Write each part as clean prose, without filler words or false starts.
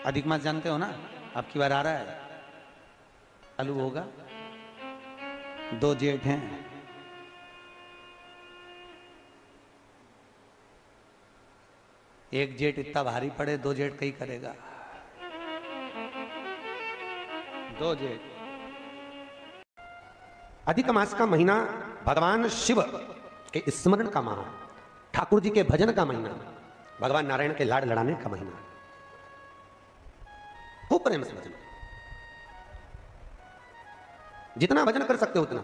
अधिक मास जानते हो ना, आपकी बार आ रहा है, चालू होगा। 2 जेठ हैं, एक जेठ इतना भारी पड़े, 2 जेठ कहीं करेगा। 2 जेठ। अधिक मास का महीना भगवान शिव के स्मरण का माह, ठाकुर जी के भजन का महीना, भगवान नारायण के लाड़ लड़ाने का महीना। खूब प्रेम से भजन, जितना भजन कर सकते हो उतना,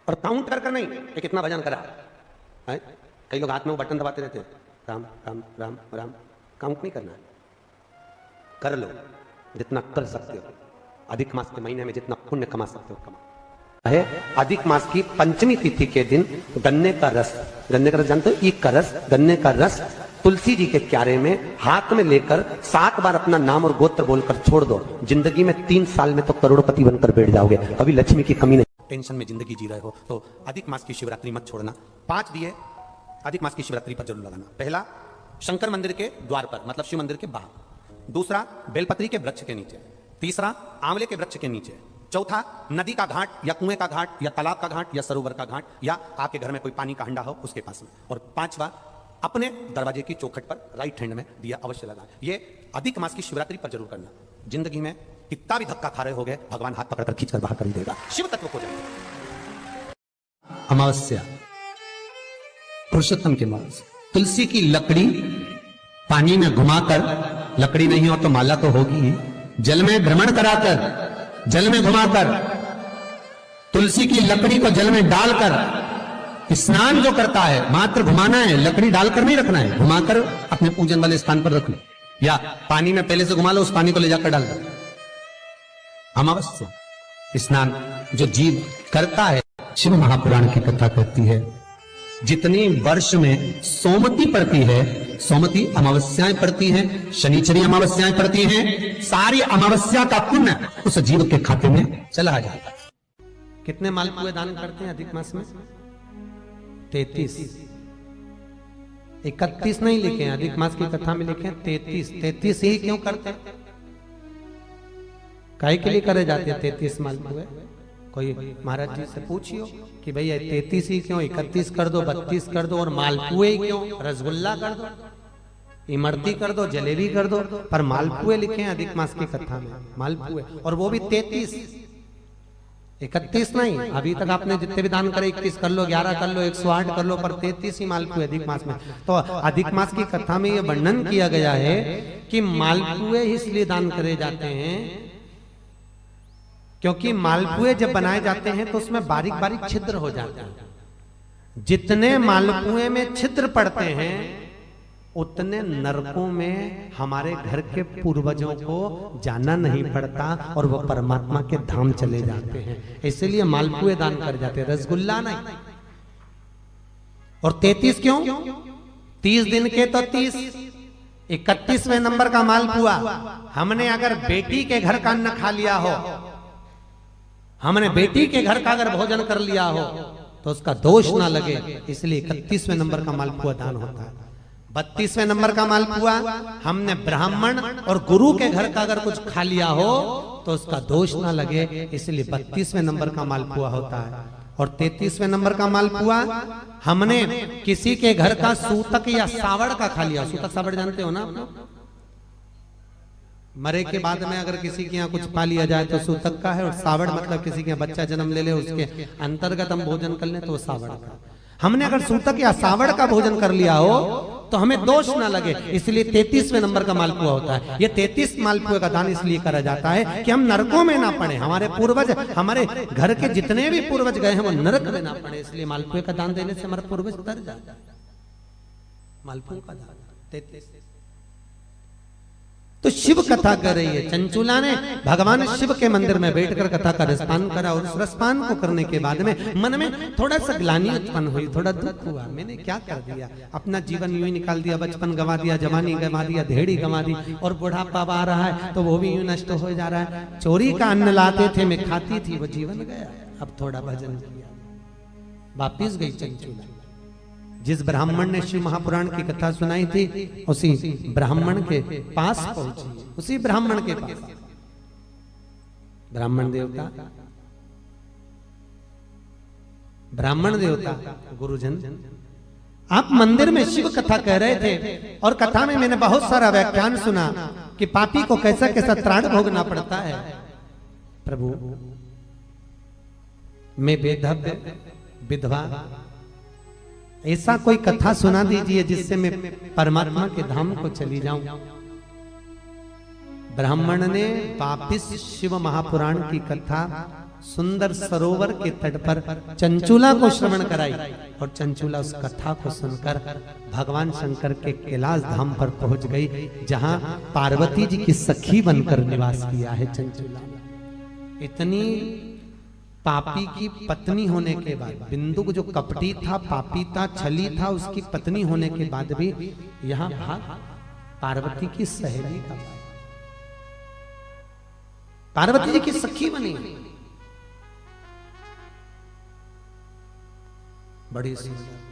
और काउंट कर नहीं कि कितना भजन करा है। कई लोग हाथ में वो बटन दबाते रहते हैं, राम राम राम राम। काउंट नहीं करना, कर लो जितना कर सकते हो। अधिक मास के महीने में जितना पुण्य कमा सकते हो कमा है। अधिक मास की पंचमी तिथि के दिन गन्ने का रस, गन्ने का रस जानते हो, ईख का रस, गन्ने का रस तुलसी जी के क्यारे में हाथ में लेकर 7 बार अपना नाम और गोत्र बोलकर छोड़ दो। जिंदगी में 3 साल में तो करोड़पति बनकर बैठ जाओगे, कभी लक्ष्मी की कमी नहीं। टेंशन में जिंदगी जी रहे हो तो अधिक मास की शिवरात्रि मत छोड़ना। 5 दिए अधिक मास की शिवरात्रि पर जरूर लगाना। पहला, शंकर मंदिर के द्वार पर, मतलब शिव मंदिर के बाहर। दूसरा, बेलपत्री के वृक्ष के नीचे। तीसरा, आंवले के वृक्ष के नीचे। चौथा, नदी का घाट या कुएं का घाट या तालाब का घाट या सरोवर का घाट या आपके घर में कोई पानी का हंडा हो उसके पास में। और 5वां, अपने दरवाजे की चौखट पर राइट हैंड में दिया अवश्य लगा। ये अधिक मास की शिवरात्रि पर जरूर करना। जिंदगी में कितना भी धक्का खा रहे हो गए, भगवान हाथ पकड़कर खींचकर बाहर कर ही देगा। शिव तत्व को जाएगा। अमावस्या, पुरुषोत्तम के मास। तुलसी की लकड़ी पानी में घुमाकर, लकड़ी नहीं हो तो माला तो होगी ही, जल में भ्रमण कराकर, जल में घुमाकर, तुलसी की लकड़ी को जल में डालकर स्नान जो करता है, मात्र घुमाना है, लकड़ी डालकर नहीं रखना है, घुमाकर अपने पूजन वाले स्थान पर रख लो, या पानी में पहले से घुमा लो, उस पानी को ले जाकर डाल दो। अमावस्या स्नान जो जीव करता है, शिव महापुराण की कथा कहती है, जितनी वर्ष में सोमती पड़ती है, सोमती अमावस्याएं पड़ती हैं, शनिचरी अमावस्याएं पड़ती हैं, सारी अमावस्या का पुण्य उस जीव के खाते में चला जाता है। कितने मालपुए दान करते हैं अधिक मास में? 33। 31 नहीं लिखे हैं, अधिक मास की कथा में लिखे हैं 33। 33 ही क्यों करते हैं? काहे के लिए करे जाते हैं 33 मालपुए? कोई महाराज जी से पूछियो कि भैया 33 ही क्यों, 31 कर दो, 32 कर दो, और मालपुए क्यों? रसगुल्ला कर दो, इमरती कर दो, जलेबी कर दो, पर मालपुए लिखे हैं अधिक मास की कथा में, मालपुए, और वो भी 33। 31 नहीं। अभी तक आपने जितने भी दान करे 21 कर लो, 11 कर लो, 108 कर लो, पर 33 ही मालपुए अधिक मास में। तो अधिक मास की कथा में यह वर्णन किया गया है कि मालपुए इसलिए दान करे जाते हैं क्योंकि मालपुए जब बनाए जाते हैं तो उसमें बारीक बारीक छिद्र हो जाते हैं। जितने मालपुए में छिद्र पड़ते हैं उतने नरकों में हमारे घर के पूर्वजों को जाना नहीं पड़ता और वो परमात्मा के धाम चले जाते हैं। इसलिए मालपुए दान कर जाते हैं, रसगुल्ला नहीं। और 33 क्यों? 30 दिन के तो 30, 31वें नंबर का मालपुआ। हमने अगर बेटी के घर का अन्न खा लिया हो, हमने बेटी के घर का अगर भोजन कर लिया हो तो उसका दोष ना लगे, इसलिए 31वें नंबर का मालपुआ दान होता है। 32वें नंबर का मालपुआ हमने ब्राह्मण और गुरु के घर का अगर कुछ खा लिया हो तो उसका दोष ना लगे, इसलिए 32वें नंबर का मालपुआ होता है। और 33वें नंबर का मालपुआ हमने किसी के घर का सूतक या सावड़ का खा लिया। सूतक सावड़ जानते हो ना आप लोग? मरे के बाद में अगर किसी के यहाँ कुछ पा लिया जाए तो सूतक का है, और सावड़ मतलब किसी के यहाँ बच्चा जन्म ले ले उसके अंतर्गत हम भोजन कर ले तो वो सावड़ का। हमने अगर सूतक या सावड़ का भोजन कर लिया हो तो हमें दोष ना लगे, इसलिए 33वें नंबर का मालपुआ होता है। ये 33 मालपुए का दान इसलिए करा जाता है कि हम नरकों में ना पड़े, हमारे पूर्वज, हमारे घर के जितने भी पूर्वज गए हैं वो नरक में ना पड़े, इसलिए मालपुए का दान देने से हमारे पूर्वज तर जाता है। मालपुओं का दान 33। तो शिव कथा कर रही है। चंचुला ने भगवान शिव के मंदिर में बैठकर कथा का रसपान करा, और उस रसपान को करने के बाद में मन में थोड़ा सा ग्लानि उत्पन्न हुई, थोड़ा दुख हुआ, मैंने क्या कर दिया, अपना जीवन यूं ही निकाल दिया, बचपन गंवा दिया, जवानी गंवा दिया, धेड़ी गंवा दी, और बुढ़ापा आ रहा है तो वो भी यूं नष्ट हो जा रहा है। चोरी का अन्न लाते थे, मैं खाती थी, वो जीवन गया। अब थोड़ा भजन किया, वापिस गई चंचुला। जिस ब्राह्मण ने शिव महापुराण की कथा सुनाई थी उसी ब्राह्मण के पास पहुंची, उसी ब्राह्मण के पास। ब्राह्मण देवता गुरुजन, आप मंदिर में शिव कथा कह रहे थे और कथा में मैंने बहुत सारा व्याख्यान सुना कि पापी को कैसा कैसा त्राण भोगना पड़ता है। प्रभु, मैं बेधव्य विधवा, ऐसा कोई कथा सुना दीजिए जिससे मैं परमात्मा के धाम को चली जाऊं। ब्राह्मण ने वापिस शिव महापुराण की कथा सुंदर सरोवर के तट पर चंचूला को श्रवण कराई और चंचूला उस कथा को सुनकर भगवान शंकर के कैलाश धाम पर पहुंच गई, जहां पार्वती जी की सखी बनकर निवास किया है चंचूला। इतनी पापी की पत्नी होने के बाद, बिंदु जो कपटी था, पापी था, छली था, उसकी पत्नी होने के बाद भी यहां पार्वती की सहेली का, पार्वती जी की सखी बनी। बड़ी सुंदर।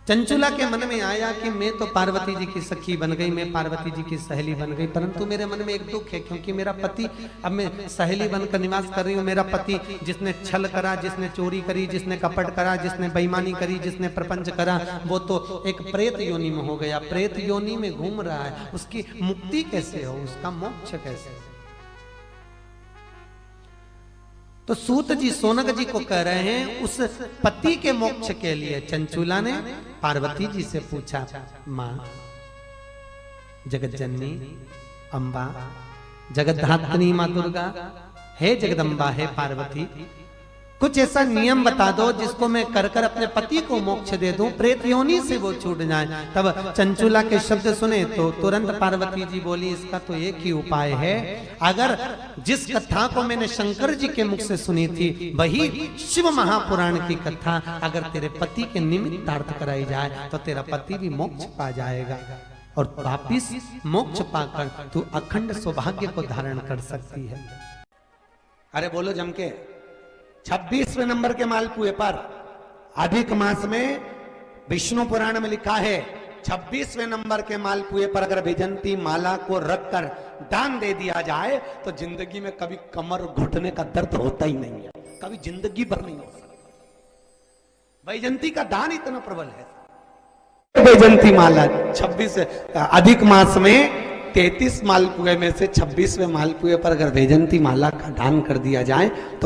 चंचूला के मन में आया कि मैं तो पार्वती जी की सखी बन गई, मैं पार्वती जी की सहेली बन गई, परंतु मेरे मन में एक दुख है, क्योंकि मेरा पति, अब मैं सहेली बनकर निवास कर रही हूँ, मेरा पति जिसने छल करा, जिसने चोरी करी, जिसने कपट करा, जिसने बेईमानी करी, जिसने प्रपंच करा, वो तो एक प्रेत योनि में हो गया, प्रेत योनि में घूम रहा है। उसकी मुक्ति कैसे हो, उसका मोक्ष कैसे हो? तो सूत जी सोनक जी को कह रहे हैं, उस पति के मोक्ष के लिए चंचूला ने पार्वती जी से पूछा, मां जगत जननी अम्बा, जगतधात्री मां दुर्गा, हे जगदम्बा, हे पार्वती, कुछ ऐसा नियम बता दो जिसको मैं कर कर अपने पति को मोक्ष दे दूं, प्रेत योनि से वो छूट जाए। तब चंचूला के शब्द सुने तो तुरंत पार्वती जी बोली, इसका तो एक ही उपाय है, अगर जिस कथा को मैंने शंकर जी के मुख से सुनी थी, वही शिव महापुराण की कथा अगर तेरे पति के निमित्तार्थ कराई जाए तो तेरा पति भी मोक्ष पा जाएगा और वापिस मोक्ष पाकर तू अखंड सौभाग्य को धारण कर सकती है। अरे बोलो जम के। 26वें नंबर के मालपुए पर अधिक मास में विष्णु पुराण में लिखा है, 26वें नंबर के मालपुए पर अगर वैजंती माला को रखकर दान दे दिया जाए तो जिंदगी में कभी कमर घुटने का दर्द होता ही नहीं है, कभी जिंदगी भर नहीं हो सकता। वैजंती का दान इतना प्रबल है। वैजंती माला 26 अधिक मास में 33 मालपुए में से 26वें मालपुए पर अगर वैजंती माला का दान कर दिया जाए तो